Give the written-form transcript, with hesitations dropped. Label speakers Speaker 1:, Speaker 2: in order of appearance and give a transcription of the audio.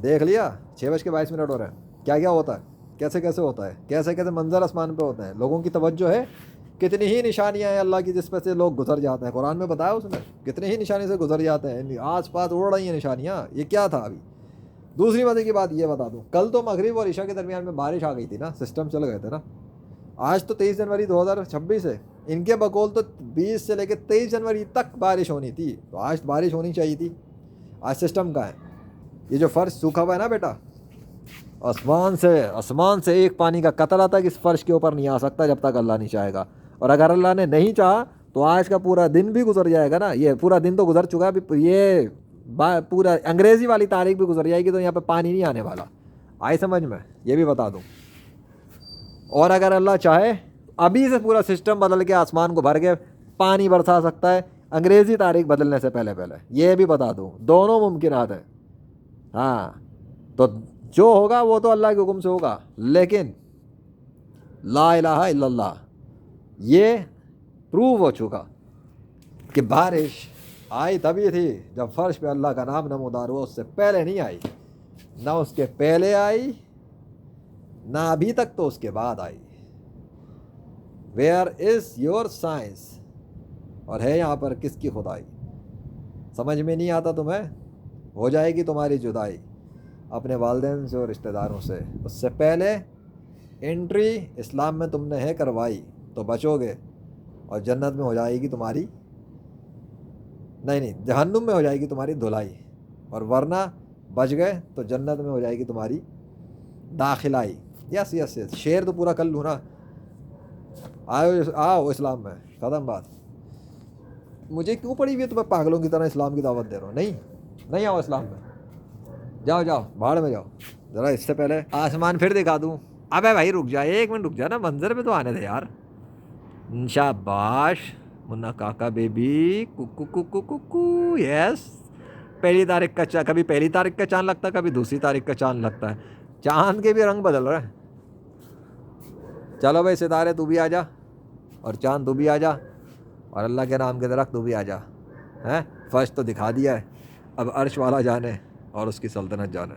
Speaker 1: دیکھ لیا 6:22 ہو رہے ہیں، کیا کیا ہوتا ہے، کیسے کیسے ہوتا ہے، کیسے کیسے منظر آسمان پہ ہوتے ہیں. لوگوں کی توجہ ہے. کتنی ہی نشانیاں ہیں اللہ کی جس پہ سے لوگ گزر جاتے ہیں. قرآن میں بتایا اس نے کتنی ہی نشانی سے گزر جاتے ہیں. آس پاس اڑ رہی ہیں نشانیاں. یہ کیا تھا ابھی. دوسری مزے کی بات یہ بتا دوں، کل تو مغرب اور عشاء کے درمیان میں بارش آ گئی تھی نا، سسٹم چل گئے تھے نا. آج تو 23 جنوری 2026 ہے. ان کے بقول تو 20 سے لے کے 23 جنوری تک بارش ہونی تھی. تو آج بارش ہونی چاہیے تھی. آج سسٹم کا ہے. یہ جو فرش سوکھا ہوا ہے نا بیٹا، آسمان سے ایک پانی کا قطرہ تک اس فرش کے اوپر نہیں آ سکتا جب تک اللہ نہیں چاہے گا. اور اگر اللہ نے نہیں چاہا تو آج کا پورا دن بھی گزر جائے گا نا. یہ پورا دن تو گزر چکا ہے. یہ پورا انگریزی والی تاریخ بھی گزر جائے گی تو یہاں پہ پانی نہیں آنے والا. آئی سمجھ میں؟ یہ بھی بتا دوں. اور اگر اللہ چاہے ابھی سے پورا سسٹم بدل کے آسمان کو بھر کے پانی برسا سکتا ہے انگریزی تاریخ بدلنے سے پہلے. یہ بھی بتا دوں دونوں ممکنات ہیں. ہاں تو جو ہوگا وہ تو اللہ کے حکم سے ہوگا. لیکن لا الہ الا اللہ یہ پروو ہو چکا کہ بارش آئی تبھی تھی جب فرش پہ اللہ کا نام نمودار ہوا. اس سے پہلے نہیں آئی، نہ اس کے پہلے آئی، نہ ابھی تک تو اس کے بعد آئی. Where is your science? اور ہے یہاں پر کس کی خدائی؟ سمجھ میں نہیں آتا تمہیں؟ ہو جائے گی تمہاری جدائی اپنے والدین سے اور رشتہ داروں سے. اس سے پہلے انٹری اسلام میں تم نے ہے کروائی تو بچو گے، اور جنت میں ہو جائے گی تمہاری، نہیں جہنم میں ہو جائے گی تمہاری دھلائی. اور ورنہ بچ گئے تو جنت میں ہو جائے گی تمہاری داخلائی. یس یس یس، شعر تو پورا کر لوں نا. آؤ اسلام میں. ختم بات. مجھے کیوں پڑی ہوئی ہے تمہیں پاگلوں کی طرح اسلام کی دعوت دے رہا ہوں؟ نہیں آؤ اسلام میں. جاؤ بھاڑ میں جاؤ. ذرا اس سے پہلے آسمان پھر دکھا دوں. ابے بھائی رک جا، 1 منٹ رک جا نا، منظر پہ تو آنے دے یار. شاباش منا کاکا بیبی. کوکو یس. پہلی تاریخ کا کبھی پہلی تاریخ کا چاند لگتا ہے، کبھی دوسری تاریخ کا چاند لگتا ہے. چاند کے بھی رنگ بدل رہے ہیں. چلو بھائی ستارے تو بھی آ جا، اور چاند تو بھی آ جا، اور اللہ کے نام کے درخت تو بھی آ جا. فرش تو دکھا دیا ہے، اب عرش والا جانے اور اس کی سلطنت جانے.